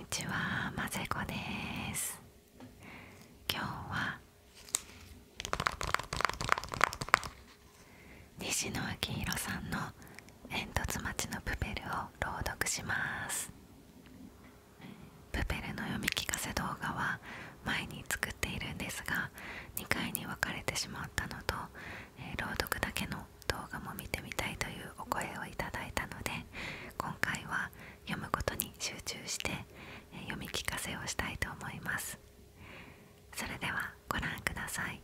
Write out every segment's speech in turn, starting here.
ちは、まぜこです。今日は西野昭弘さんの煙突町のプペルを朗読します。プペルの読み聞かせ動画は前に作っているんですが、2回に分かれてしまったのと、朗読だけの動画も見てみたいというお声をいただいたので、今回は読むことに集中して読み聞かせをしたいと思います。それではご覧ください。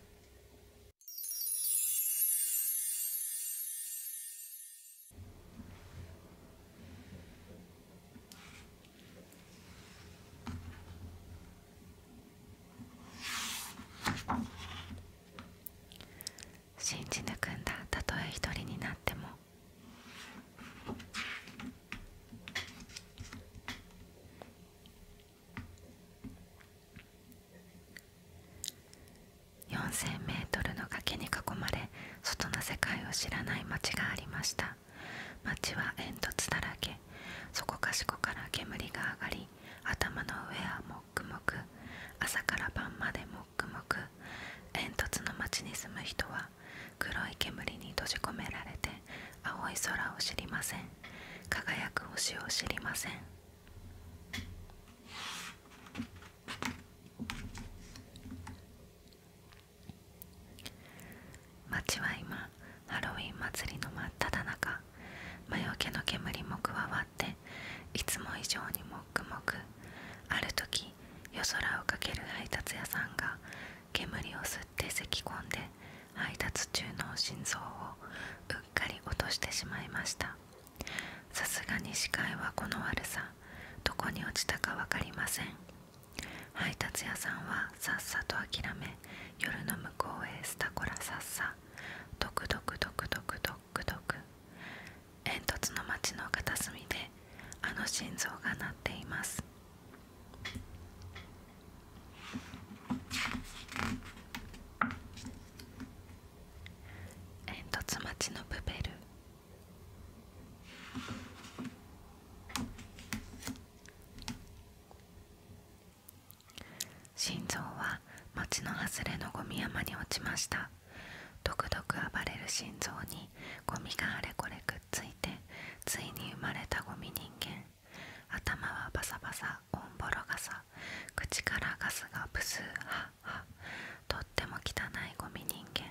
信じ抜くんだ、たとえ一人になっても。4000メートルの崖に囲まれ、外の世界を知らない町がありました。町は煙突だらけ、そこかしこから煙が上がり、頭の上はもっくもく、朝から晩までもっくもく。煙突の町に住む人は黒い煙に閉じ込められて、青い空を知りません。輝く星を知りません。町は今ハロウィン祭りの真っ只中。魔除けの煙も加わっていつも以上にもっくもく。ある時、夜空をかける配達屋さんが煙を吸って咳き込んで、配達中の心臓をうっかり落としてしまいました。さすがに視界はこの悪さ、どこに落ちたか分かりません。配達屋さんはさっさと諦め、夜の向こうへスタコラさっさ。ドクドクドクドクドクドク。煙突の町の片隅であの心臓が鳴っています。煙突町のプペル。心臓は町の外れのゴミ山に落ちました。ドクドク暴れる心臓にゴミがあれこれくっついて、ついに生まれたゴミ人間。頭はバサバサ、オンボロガサ、口からガスがブスーハッハ。とっても汚いゴミ人間、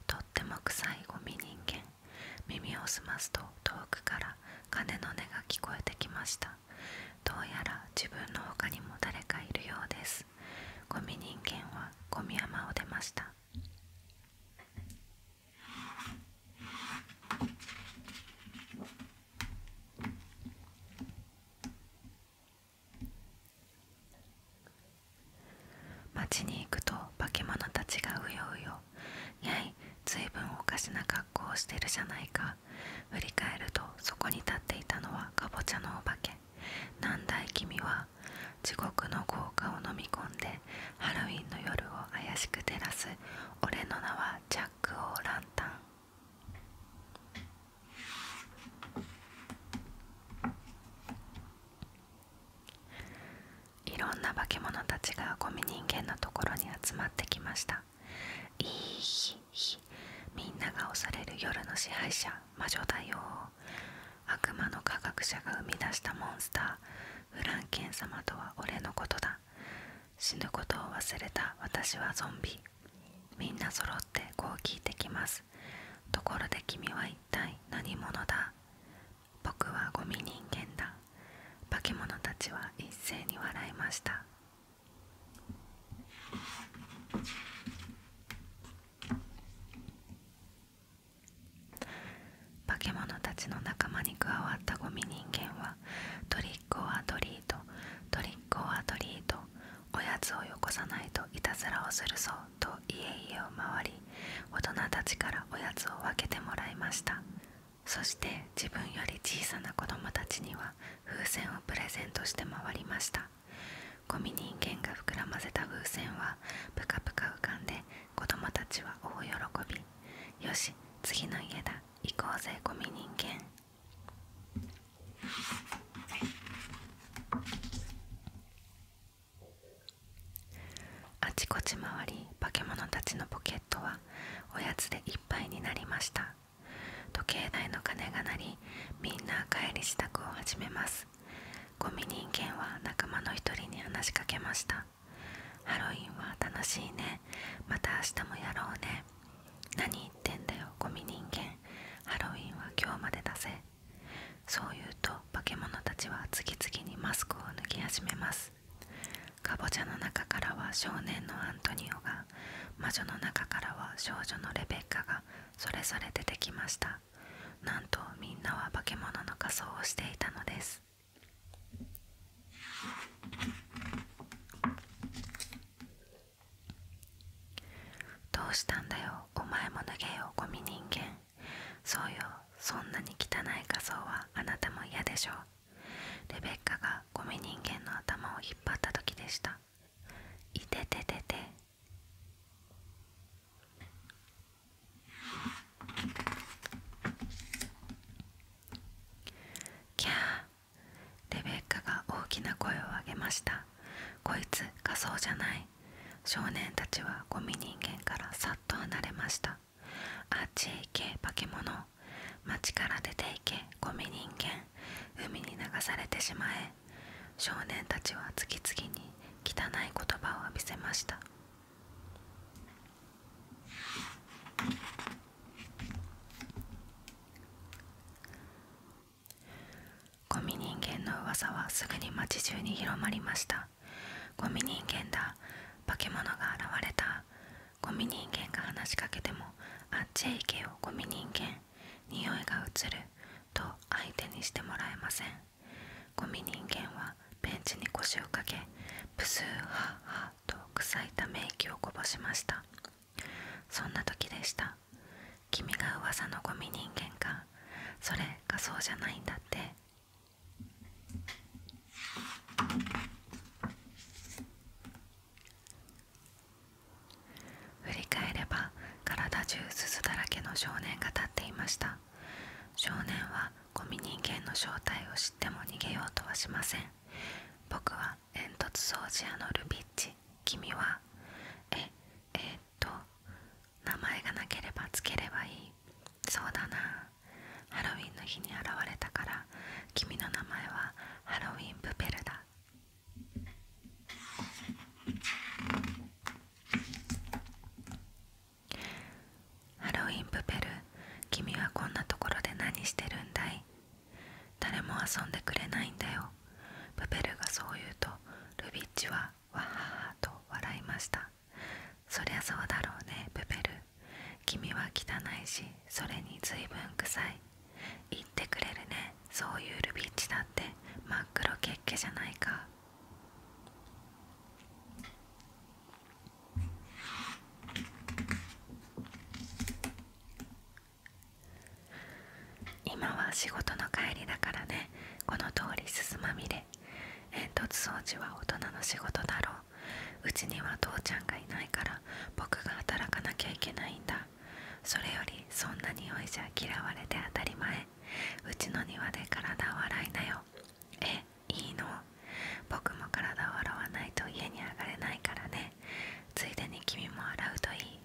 とっても臭いゴミ人間。耳を澄ますと遠くから鐘の音が聞こえてきました。どうやら自分の他にも誰かいるようです。ゴミ人間はゴミ山を出ました。町に行くと化け物たちがうようよ。やい、ずいぶんおかしな格好をしてるじゃないか。振り返るとそこに立っていたのはかぼちゃのお化け。なんだい君は。地獄の豪華を飲み込んでハロウィンの夜を怪しく照らす。俺の名はジャック・オー・ランタン。いろんな化け物たちがゴミ人間のところに集まってきました。いいひひ、みんなが恐れる夜の支配者、魔女だよ。悪魔の科学者が生み出したモンスター、フランケン様とは俺のことだ。死ぬことを忘れた私はゾンビ。みんな揃ってこう聞いてきます。ところで君は一体何者だ。僕はゴミ人間だ。化け物たちは一斉に笑いました。化け物たちの仲間に加わったゴミ人間は、トリックオアトリート、トリックオアトリート、おやつをよこさないといたずらをするぞと家々を回り、大人たちからおやつを分けてもらいました。そして自分より小さな子供たちには風船をプレゼントして回りました。ゴミ人間が膨らませた風船はプカプカ浮かんで、子供たちは大喜び。よし、次の家だ、行こうぜゴミ人間。ち回り、化け物たちのポケットはおやつでいっぱいになりました。時計台の鐘が鳴り、みんな帰り支度を始めます。ゴミ人間は仲間の一人に話しかけました。ハロウィンは楽しいね。また明日もやろうね。何言ってんだよ、ゴミ人間。ハロウィンは今日までだぜ。そう言うと化け物たちは次々にマスクを脱ぎ始めます。かぼちゃの中からは少年のアントニオが、魔女の中からは少女のレベッカがそれぞれ出てきました。なんとみんなは化け物の仮装をしていたのです。どうしたんだよ、お前も脱げよ、ゴミ人間。そうよ、そんなに汚い仮装はあなたも嫌でしょう。レベッカがゴミ人間の頭を引っ張った時でした。いてててて。キャー。レベッカが大きな声を上げました。こいつ仮装じゃない。少年たちはゴミ人間からさっと離れました。あっちへ行け、化け物。町から出て行け、ゴミ人間。海に流されてしまえ。少年たちは次々に汚い言葉を浴びせました。ゴミ人間の噂はすぐに町中に広まりました。ゴミ人間だ、化け物が現れた。ゴミ人間が話しかけても、あっちへ行けよ、ゴミ人間。匂いが移ると相手にしてもらえません。ゴミ人間はベンチに腰をかけ、ブスーハッハッと臭いため息をこぼしました。そんな時でした。君が噂のゴミ人間か。それ仮装じゃないんだって。振り返れば体中すすだらけの少年が立っていました。少年はゴミ人間の正体を知っても逃げようとはしません。僕は煙突掃除屋のルビッチ。君は名前がなければつければいい。そうだな。ハロウィンの日に現れたから君の名前はハロウィンプペルだ。ハロウィンプペル、君はこんなところで何してるんだい。誰も遊んでくれないんだよ。プペルがそう言うとルビッチはわははと笑いました。そりゃそうだろうね、プペル。君は汚いし、それに随分臭い。言ってくれるね、そういうルビッチだって真っ黒けっけじゃないか。今は仕事の帰りだからね。この通りすすまみれ。煙突掃除は大人の仕事だろう。うちには父ちゃんがいないから僕が働かなきゃいけないんだ。それよりそんな匂いじゃ嫌われて当たり前。うちの庭で体を洗いなよ。いいの？僕も体を洗わないと家に上がれないからね。ついでに君も洗うといい。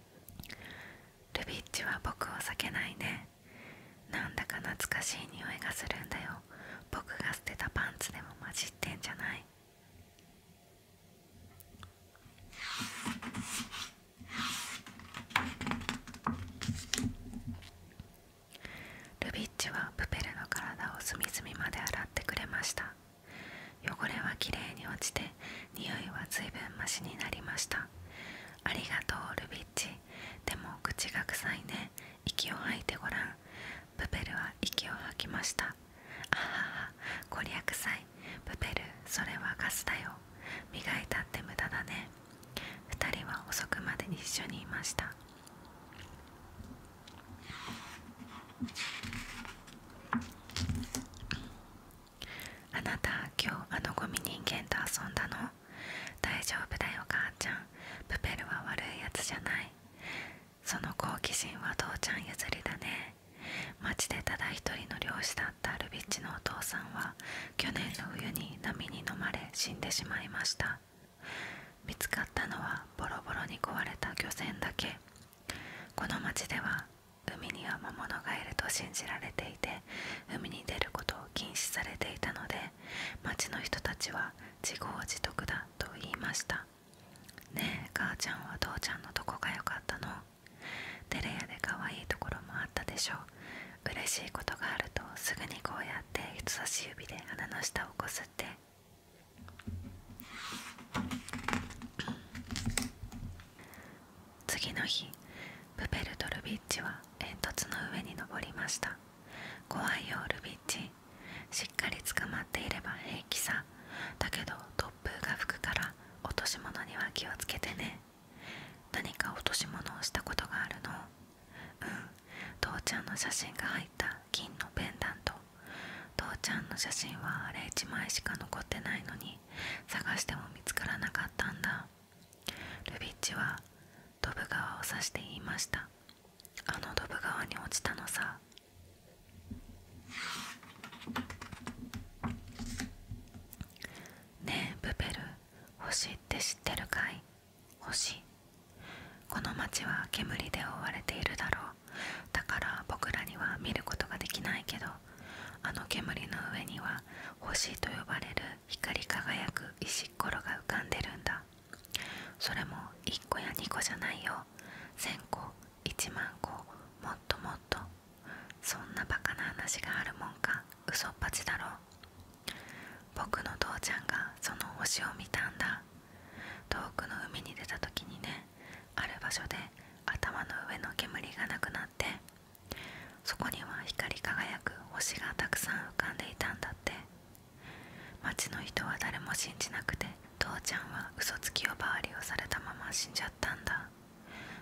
ルビッチは僕を避けないね。なんだか懐かしい匂いがするんだよ。僕が捨てたパンツでも混じってんじゃない。ルビッチはプペルの体を隅々まで洗ってくれました。汚れはきれいに落ちて、匂いはずいぶんマシになりました。ありがとうルビッチ。でも口が臭いね。息を吐いてごらん。プペルは息を吐きました。あはは、こりゃ臭い。プペル、それはガスだよ。磨いたって無駄だね。二人は遅くまで一緒にいました。あなた、今日あのゴミ人間と遊んだの？大丈夫だよ母ちゃん。プペルは悪いやつじゃない。その好奇心は父ちゃん譲りだね。町でただ一人の漁師だったルビッチのお父さんは去年の冬に波に飲まれ死んでしまいました。見つかったのはボロボロに壊れた漁船だけ。この町では海には魔物がいると信じられていて、海に出ることを禁止されていたので、町の人たちは自業自得だと言いました。ねえ母ちゃんは父ちゃんのどこが良かったの？照れ屋で可愛いところもあったでしょ。嬉しいことがあるとすぐにこうやって人差し指で鼻の下をこすって。次の日、プペルとルビッチは煙突の上に登りました。怖いよルビッチ、しっかり捕まっていれば平気さ。だけど突風が吹くから落とし物には気をつけてね。何か落とし物をしたことがあるの？父ちゃんの写真が入った金のペンダント。父ちゃんの写真はあれ1枚しか残ってないのに、探しても見つからなかったんだ。ルビッチはドブ川を指して言いました。あのドブ川に落ちたのさ。ねえプペル、星って知ってるかい？星。この町は煙で覆われているだろう。だから僕らには見ることができないけど、あの煙の上には星と呼ばれる光り輝く石ころが浮かんでるんだ。それも1個や2個じゃないよ。1000個、1万個、もっともっと。そんなバカな話があるもんか。嘘っぱちだろ。僕の父ちゃんがその星を見たんだ。遠くの海に出た時にね、ある場所で頭の上の煙がなくなって、そこには光り輝く星がたくさん浮かんでいたんだって。町の人は誰も信じなくて、父ちゃんは嘘つき呼ばわりをされたまま死んじゃったんだ。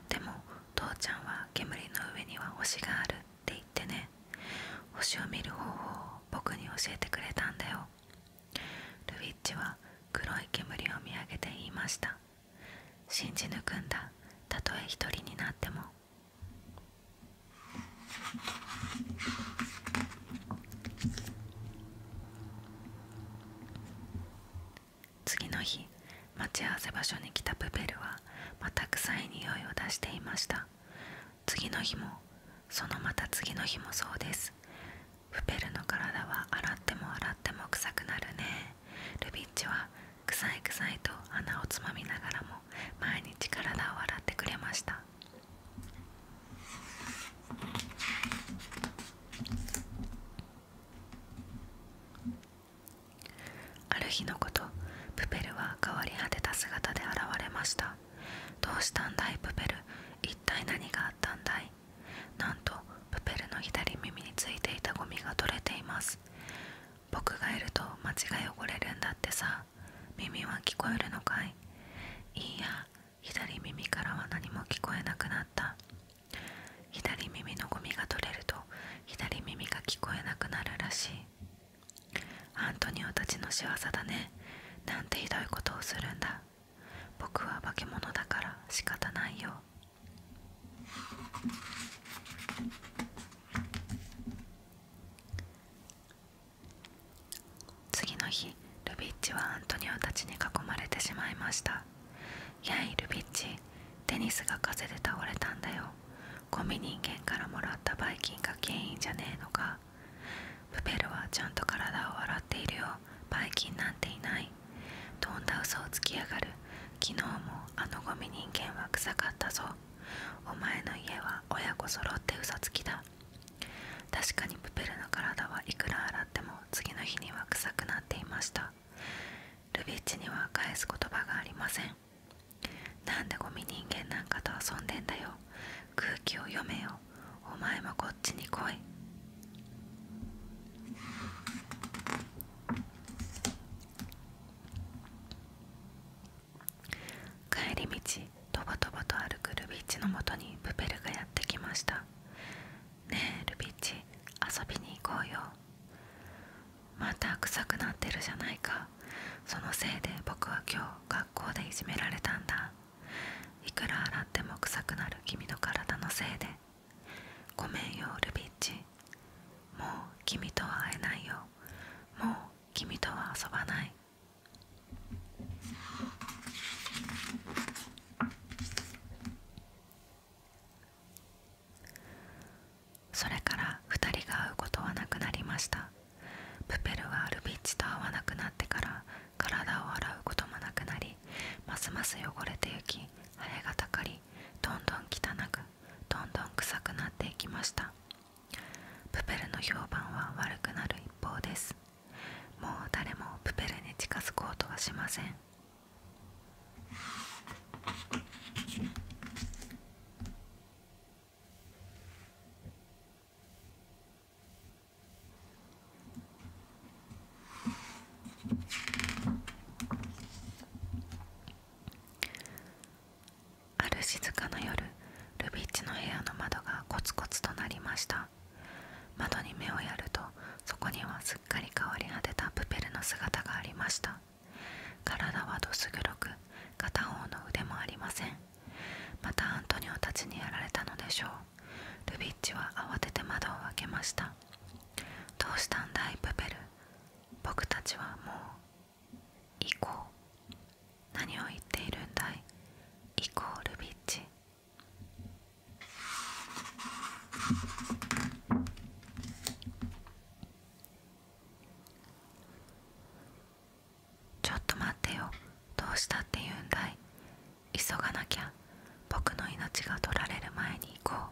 でも父ちゃんは煙の上には星があるって言ってね、星を見る方法を僕に教えてくれたんだよ。ルビッチは黒い煙を見上げて言いました。信じ抜くんだ、たとえ一人になっても。次の日、待ち合わせ場所に来たプペルはまた臭い匂いを出していました。次の日も、そのまた次の日もそうです。プペルの体は洗っても洗っても臭くなるね。ルビッチは臭い臭いと鼻をつまみながらも毎日体を洗ってくれました。ある日のこと、プペルは変わり果てた姿で現れました。どうしたんだいプペル、一体何があったんだい？なんとプペルの左耳についていたゴミが取れています。僕がいると街が汚れるんだってさ。耳は聞こえるのかい？いいや、左耳からは何も聞こえなくなった。左耳のゴミが取れると左耳が聞こえなくなるらしい。アントニオたちの仕業だね。なんてひどいことをするんだ。僕は化け物だから仕方ないよ。次の日、ルビッチはアントニオたちに囲まれてしまいました。やいルビッチ、テニスが風で倒れたんだよ。ゴミ人間からもらったバイキンが原因じゃねえのか。プペルはちゃんと体を洗っているよ。バイキンなんていない。とんだ嘘をつきやがる。昨日もあのゴミ人間は臭かったぞ。お前の家は親子揃って嘘つきだ。確かにプペルの体はいくら洗っても次の日には臭くなっていました。ルビッチには返す言葉がありません。なんでゴミ人間なんかと遊んでんだよ。空気を読めよ。お前もこっちに来い。帰り道、とぼとぼと歩くルビッチのもとにプペルがやってきました。ねえルビッチ、遊びに行こうよ。また臭くなってるじゃないか。そのせいで僕は今日学校でいじめられたんだ。いくら洗っても臭くなる君の体のせいで。ごめんよルビッチ。もう君とは会えないよ。もう君とは遊ばない。近づこうとはしません。ある静かな夜、ルビッチの部屋の窓がコツコツと鳴りました。窓に目をやると、そこにはすっかり変わり果てたプペルの姿がありました。体はどす黒く、片方の腕もありません。またアントニオたちにやられたのでしょう。ルビッチは慌てて窓を開けました。どうしたんだいプペル、僕たちはもう行こう。何を言っているんだい。行こうルビッチ。ちょっと待ってよ、どうしたって言うんだい。急がなきゃ、僕の命が取られる前に行こう。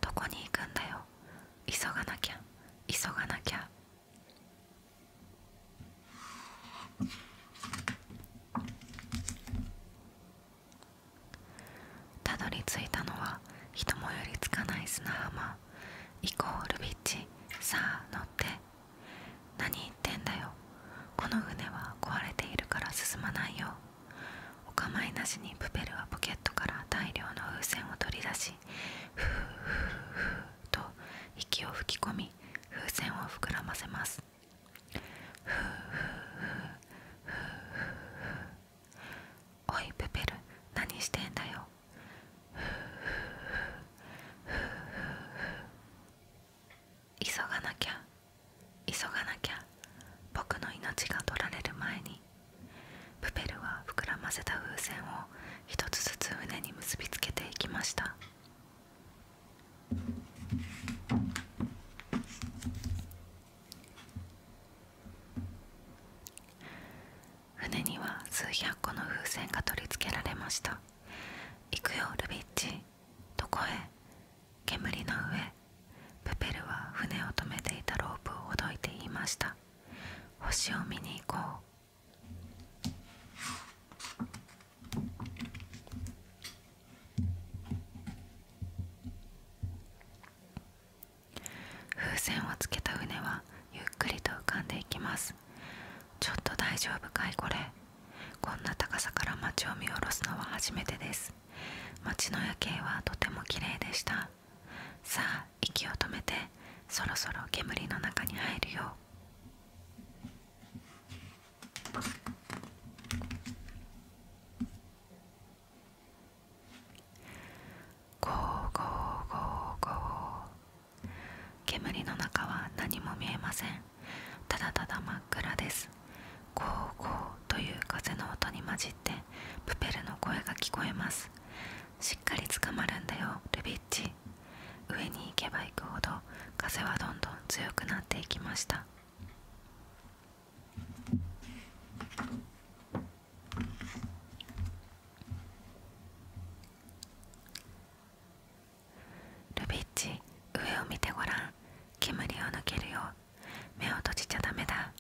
どこに行くんだよ、急がなきゃ、急がなきゃ。たどり着いたのは人も寄りつかない砂浜。行こうルビッチ、さあ乗って。何言ってんだよ、この船は壊れているから進まないよ。お構いなしにプペルはポケットから大量の風船を取り出し、ふーふーふーと息を吹き込み、風船を膨らませます。ふーふーふーふーふーふー。おいプペル、何してんだよ。ふーふーふーふーふー。急がなきゃ、急がなきゃ、僕の命が取られる前に。プペルは膨らませた風船を一つずつ船に結びつけていきました。船には数百個の風船が取り付けられました。行くよルビッチ。どこへ。煙の上。プペルは船を止めていたロープをほどいて言いました。星を見に行こう。風船をつけた船はゆっくりと浮かんでいきます。ちょっと大丈夫かいこれ。こんな高さから街を見下ろすのは初めてです。街の夜景はとても綺麗でした。さあ息を止めて、そろそろ煙の中に入るよ。ゴーゴーゴーゴー。煙の中は何も見えません。ただただ真っ暗です。ゴーゴーという風の音に混じってプペルの声が聞こえます。しっかり捕まるんだよルビッチ。上に行けば行くほど風はどんどん強くなっていきました。ルビッチ、上を見てごらん。煙を抜けるよ。目を閉じちゃダメだ。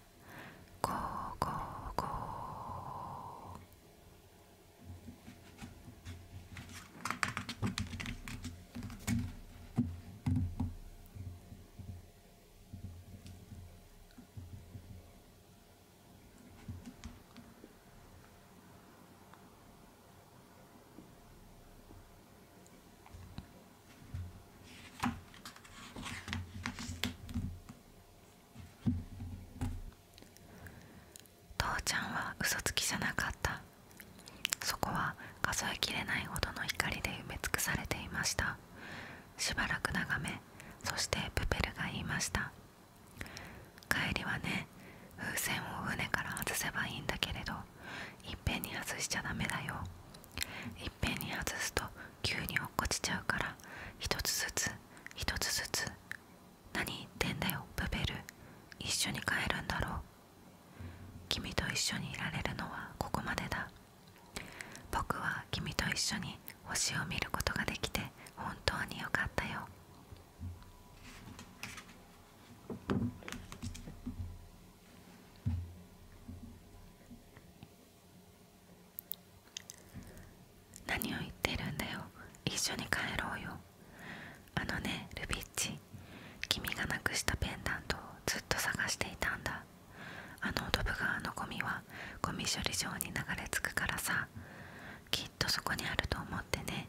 ゴーゴーゴー。父ちゃんは嘘つきじゃなかった。そこは数えきれないほどの光で埋め尽くされていました。しばらく眺め、そしてプペルが言いました。帰りはね、風船を船から外せばいいんだけれど、いっぺんに外しちゃダメだよ。いっぺんに外すと急に落っこちちゃうから、一つずつ一つずつ。何言ってんだよプペル、一緒に帰るんだろう。君と一緒にいられるのはここまでだ。僕は君と一緒に星を見ることができて本当によかったよ。何を言ってるんだよ。一緒に帰ろうよ。あのねルビッチ、君がなくしたペンダントをずっと探していたんだ。あのドブ川のゴミはゴミ処理場に流れ着くからさ、きっとそこにあると思ってね。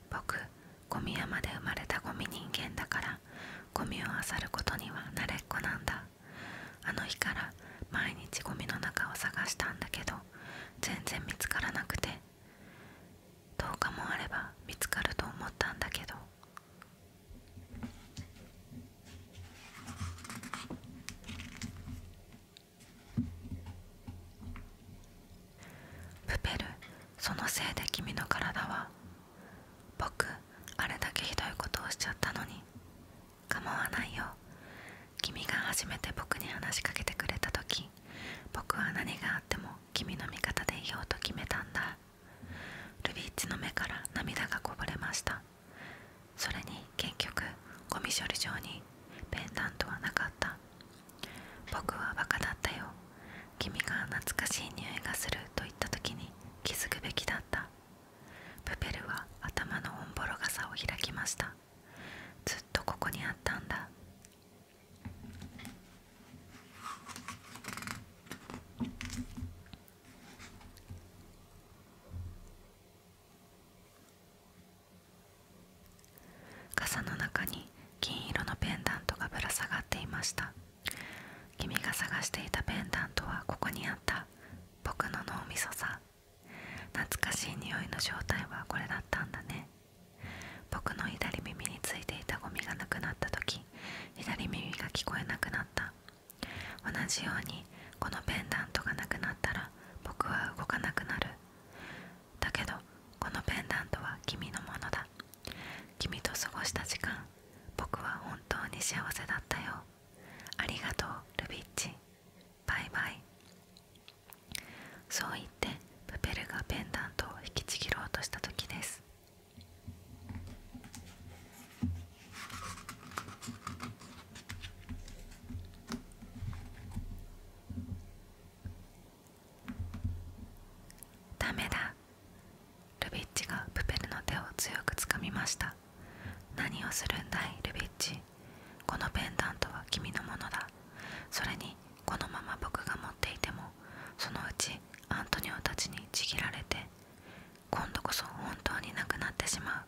僕、ゴミ山で生まれたゴミ人間だから、ゴミを漁ることには慣れっこなんだ。あの日から毎日ゴミの中を探したんだけど、全然見つからなくて、10日もあれば見つかると思ったんだけど。プペル、そのせいで君の体は。僕、あれだけひどいことをしちゃったのに。構わないよ。君が初めて僕に話しかけてくれた時、僕は何があっても君の味方でいようと決めたんだ。ルビッチの目から涙がこぼれました。それに結局ゴミ処理場にペンダントはなかった。僕はバカだったよ。君が懐かしい匂いがすると言った時に気づくべきだった。プペルは頭のオンボロ傘を開きました。ずっとここにあったんだ。傘の中に金色のペンダントがぶら下がっていました。君が探していたペンダントはここにあった。僕の脳みそさ。懐かしい匂いの正体はこれだったんだね。僕の左耳についていたゴミがなくなった時、左耳が聞こえなくなった。同じようにこのペンダントがなくなったら僕は動かなくなる。だけどこのペンダントは君のものだ。君と過ごした時間、僕は本当に幸せだったよ。ありがとうルビッチ。バイバイ。そう言ってプペルがペンダントを引きちぎろうとした時です。ダメだ。ルビッチがプペルの手を強くつかみました。何をするんだいルビッチ。このペンダントは君のものだ。それにこのまま僕が持っていても、そのうちアントニオたちにちぎられて、今度こそ本当になくなってしまう。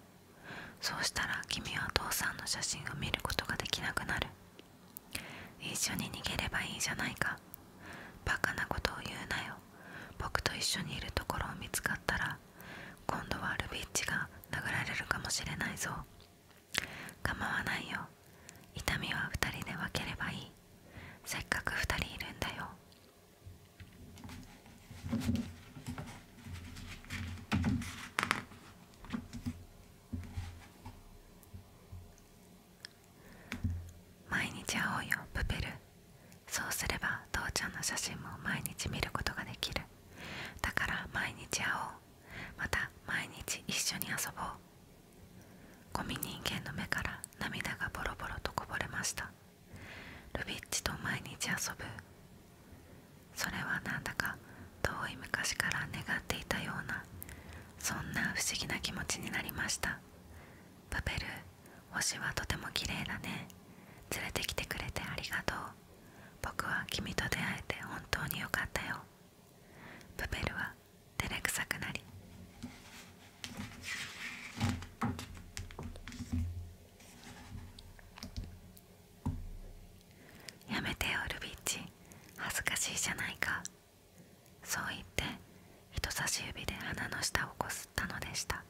そうしたら君は父さんの写真を見ることができなくなる。一緒に逃げればいいじゃないか。バカなことを言うなよ。僕と一緒にいるところを見つかったら、今度はルビッチが殴られるかもしれないぞ。構わないよ。痛みは2人で分ければいい。せっかく2人いるんだよ。毎日会おうよプペル。そうすれば父ちゃんの写真も毎日見ることができる。だから毎日会おう。また毎日一緒に遊ぼう。ゴミ人間の目から涙がボロボロとこぼれました。ルビッチと毎日遊ぶ。それはなんだか遠い昔から願っていたような、そんな不思議な気持ちになりました。プペル、星はとても綺麗だね。連れてきてくれてありがとう。僕は君と出会えて本当によかったよ。プペルは照れくさくなり、やめてよルビッチ、恥ずかしいじゃないか。そう言って人差し指で鼻の下をこすったのでした。